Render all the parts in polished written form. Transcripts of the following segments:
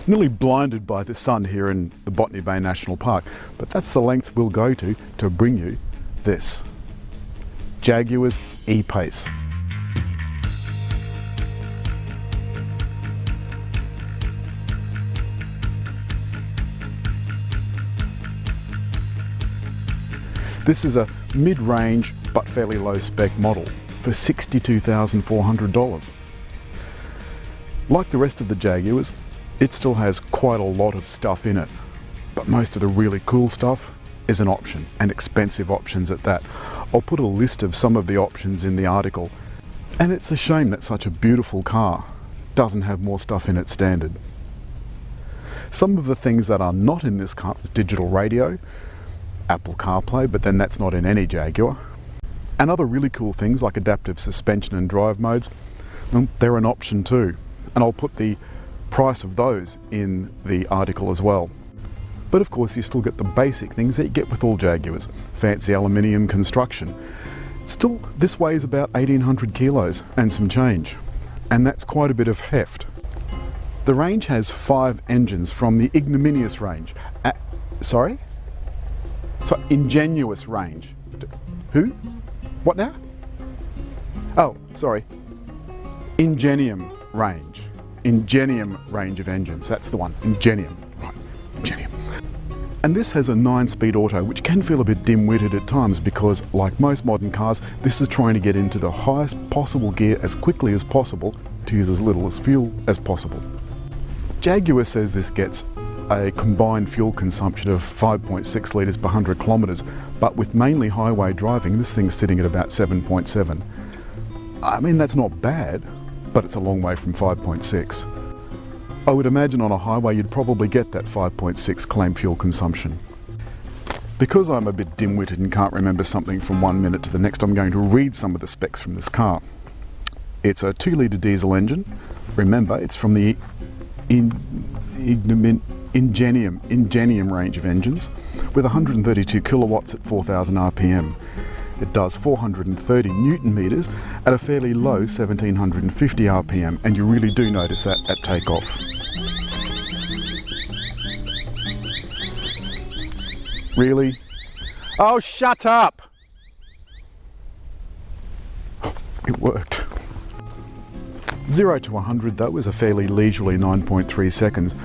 Nearly blinded by the sun here in the Botany Bay National Park, but that's the lengths we'll go to bring you this Jaguar's E-pace. This is a mid-range but fairly low-spec model for $62,400. Like the rest of the Jaguars, it still has quite a lot of stuff in it, but most of the really cool stuff is an option, and expensive options at that. I'll put a list of some of the options in the article, and it's a shame that such a beautiful car doesn't have more stuff in it standard. Some of the things that are not in this car is digital radio, Apple CarPlay, but then that's not in any Jaguar. And other really cool things like adaptive suspension and drive modes, well, they're an option too. And I'll put the price of those in the article as well. But of course you still get the basic things that you get with all Jaguars. Fancy aluminium construction. Still, this weighs about 1,800 kilos and some change. And that's quite a bit of heft. The range has 5 engines from the ignominious range. Ingenious range. Who? What now? Oh, sorry. Ingenium range. Ingenium range of engines. That's the one. Ingenium. Right. Ingenium. And this has a 9-speed auto, which can feel a bit dim-witted at times because, like most modern cars, this is trying to get into the highest possible gear as quickly as possible to use as little as fuel as possible. Jaguar says this gets a combined fuel consumption of 5.6 litres per 100 kilometres, but with mainly highway driving, this thing's sitting at about 7.7. I mean, that's not bad, but it's a long way from 5.6. I would imagine on a highway you'd probably get that 5.6 claimed fuel consumption. Because I'm a bit dim-witted and can't remember something from one minute to the next, I'm going to read some of the specs from this car. It's a 2-litre diesel engine. Remember, it's from the Ingenium range of engines with 132 kilowatts at 4,000 RPM. It does 430 Newton meters at a fairly low 1,750 RPM, and you really do notice that at takeoff. Really? Oh, shut up! It worked. 0 to 100 though is a fairly leisurely 9.3 seconds.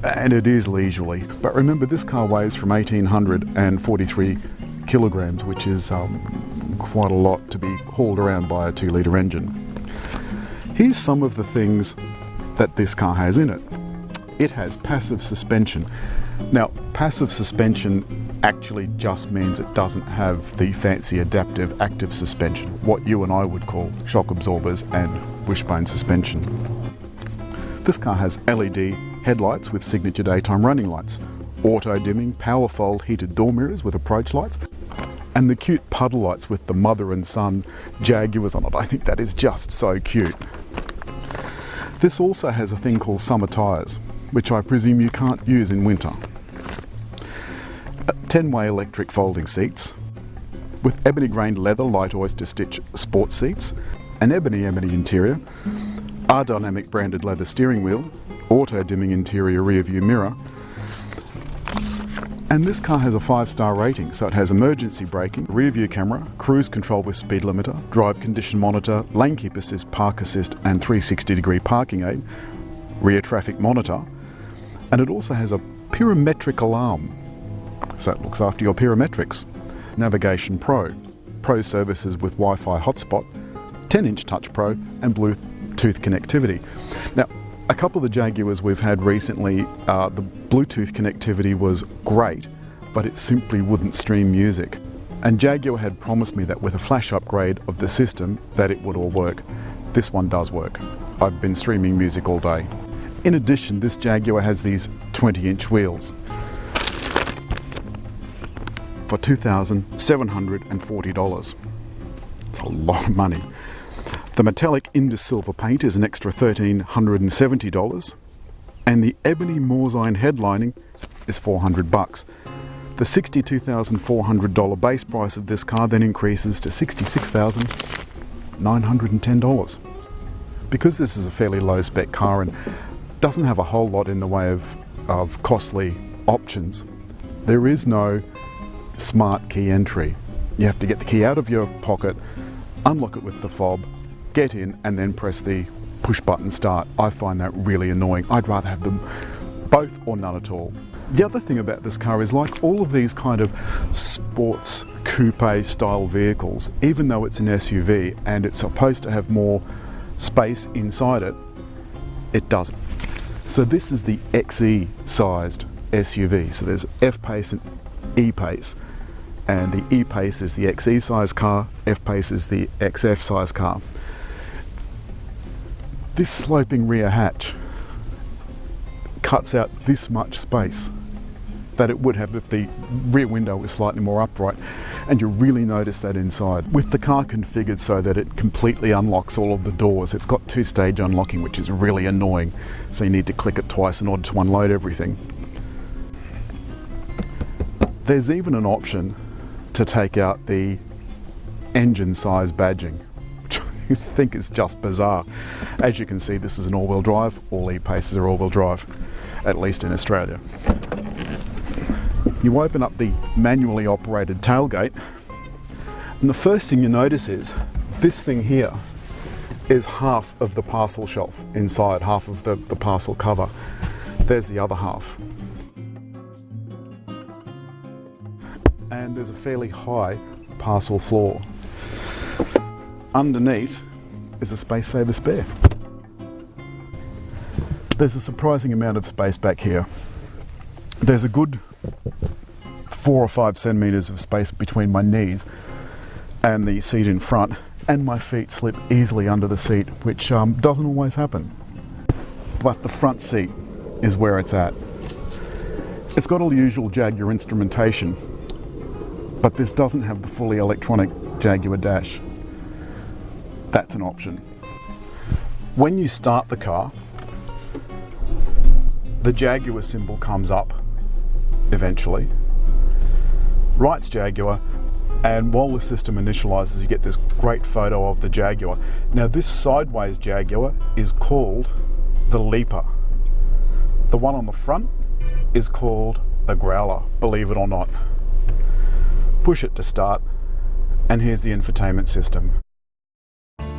And it is leisurely. But remember, this car weighs from 1,843 kilograms, which is quite a lot to be hauled around by a 2-litre engine. Here's some of the things that this car has in it. It has passive suspension. Now, passive suspension actually just means it doesn't have the fancy adaptive active suspension, what you and I would call shock absorbers and wishbone suspension. This car has LED headlights with signature daytime running lights, auto dimming, power fold heated door mirrors with approach lights, and the cute puddle lights with the mother and son Jaguars on it. I think that is just so cute. This also has a thing called summer tyres, which I presume you can't use in winter. 10-way electric folding seats with ebony grained leather light oyster stitch sports seats, an ebony interior, R-Dynamic branded leather steering wheel, auto dimming interior rear view mirror, and this car has a 5-star rating, so it has emergency braking, rear view camera, cruise control with speed limiter, drive condition monitor, lane keep assist, park assist and 360-degree parking aid, rear traffic monitor, and it also has a pyrometric alarm, so it looks after your pyrometrics. Navigation Pro, Pro services with Wi-Fi hotspot, 10-inch Touch Pro and Bluetooth connectivity. Now, a couple of the Jaguars we've had recently, the Bluetooth connectivity was great, but it simply wouldn't stream music. And Jaguar had promised me that with a flash upgrade of the system that it would all work. This one does work. I've been streaming music all day. In addition, this Jaguar has these 20-inch wheels for $2,740. It's a lot of money. The metallic Indus silver paint is an extra $1,370, and the ebony Morzine headlining is $400. The $62,400 base price of this car then increases to $66,910. Because this is a fairly low spec car and doesn't have a whole lot in the way of costly options. There is no smart key entry. You have to get the key out of your pocket, unlock it with the fob, get in, and then press the push button start. I find that really annoying. I'd rather have them both or none at all. The other thing about this car is, like all of these kind of sports coupe style vehicles, even though it's an SUV and it's supposed to have more space inside it, it doesn't. So this is the XE sized SUV. So there's F-pace and E-pace, and the E-pace is the XE size car, F-pace is the XF size car. This sloping rear hatch cuts out this much space that it would have if the rear window was slightly more upright, and you really notice that inside. With the car configured so that it completely unlocks all of the doors, it's got two-stage unlocking, which is really annoying, so you need to click it twice in order to unload everything. There's even an option to take out the engine size badging, which I think is just bizarre. As you can see, this is an all-wheel drive. All E-paces are all-wheel drive, at least in Australia. You open up the manually operated tailgate, and the first thing you notice is this thing here is half of the parcel shelf inside, half of the parcel cover. There's the other half. And there's a fairly high parcel floor. Underneath is a space saver spare. There's a surprising amount of space back here. There's a good 4 or 5 centimeters of space between my knees and the seat in front, and my feet slip easily under the seat, which doesn't always happen. But the front seat is where it's at. It's got all the usual Jaguar instrumentation, but this doesn't have the fully electronic Jaguar dash. That's an option. When you start the car, the Jaguar symbol comes up eventually. Writes Jaguar, and while the system initializes, you get this great photo of the Jaguar. Now, this sideways Jaguar is called the Leaper. The one on the front is called the Growler, believe it or not. Push it to start, and here's the infotainment system. And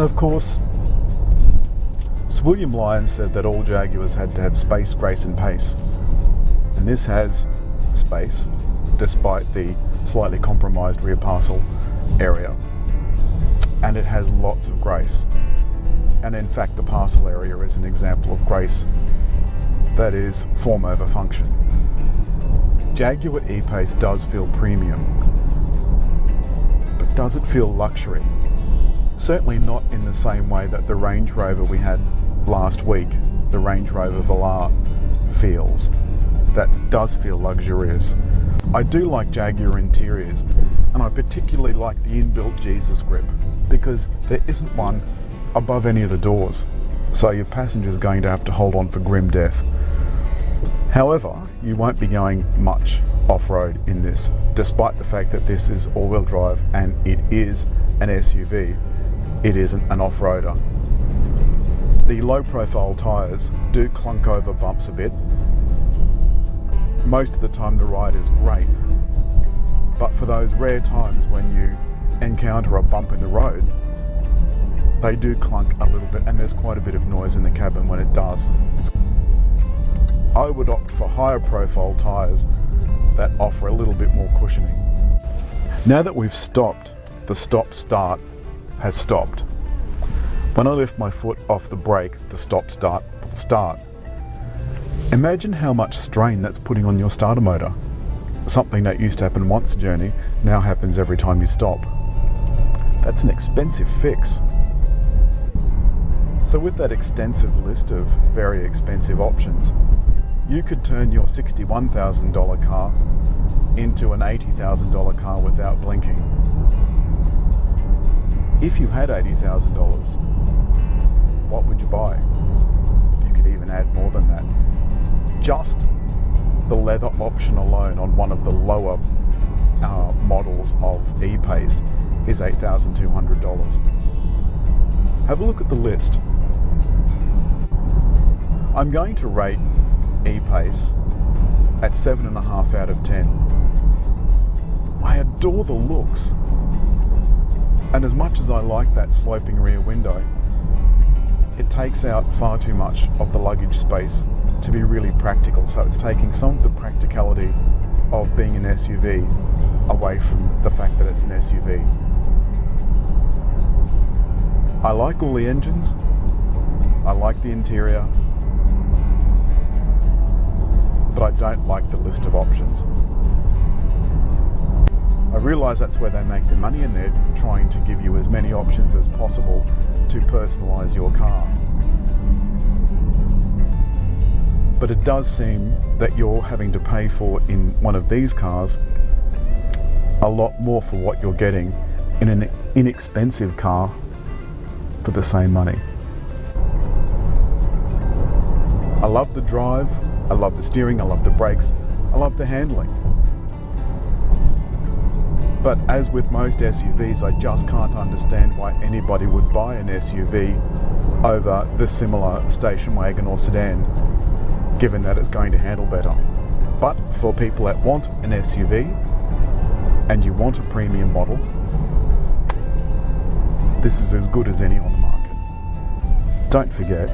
of course, Sir William Lyons said that all Jaguars had to have space, grace and pace. And this has space, despite the slightly compromised rear parcel area. And it has lots of grace. And in fact, the parcel area is an example of grace that is form over function. Jaguar E-pace does feel premium, but does it feel luxury? Certainly not in the same way that the Range Rover we had last week, the Range Rover Velar, feels. That does feel luxurious. I do like Jaguar interiors, and I particularly like the inbuilt Jesus grip, because there isn't one above any of the doors, so your passenger's going to have to hold on for grim death. However, you won't be going much off-road in this, despite the fact that this is all-wheel drive and it is an SUV. It isn't an off-roader. The low-profile tyres do clunk over bumps a bit. Most of the time the ride is great, but for those rare times when you encounter a bump in the road, they do clunk a little bit, and there's quite a bit of noise in the cabin when it does. I would opt for higher profile tyres that offer a little bit more cushioning. Now that we've stopped, the stop-start has stopped. When I lift my foot off the brake, the stop-start will start. Imagine how much strain that's putting on your starter motor. Something that used to happen once a journey now happens every time you stop. That's an expensive fix. So with that extensive list of very expensive options, you could turn your $61,000 car into an $80,000 car without blinking. If you had $80,000, what would you buy? You could even add more than that. Just the leather option alone on one of the lower models of E-pace is $8,200. Have a look at the list. I'm going to rate E-pace at 7.5 out of 10. I adore the looks. And as much as I like that sloping rear window, it takes out far too much of the luggage space to be really practical. So it's taking some of the practicality of being an SUV away from the fact that it's an SUV. I like all the engines. I like the interior. But I don't like the list of options. I realise that's where they make their money, and they're trying to give you as many options as possible to personalise your car. But it does seem that you're having to pay for, in one of these cars, a lot more for what you're getting in an inexpensive car for the same money. I love the drive, I love the steering, I love the brakes, I love the handling. But as with most SUVs, I just can't understand why anybody would buy an SUV over the similar station wagon or sedan, given that it's going to handle better. But for people that want an SUV and you want a premium model, this is as good as any on the market. Don't forget,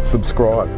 subscribe.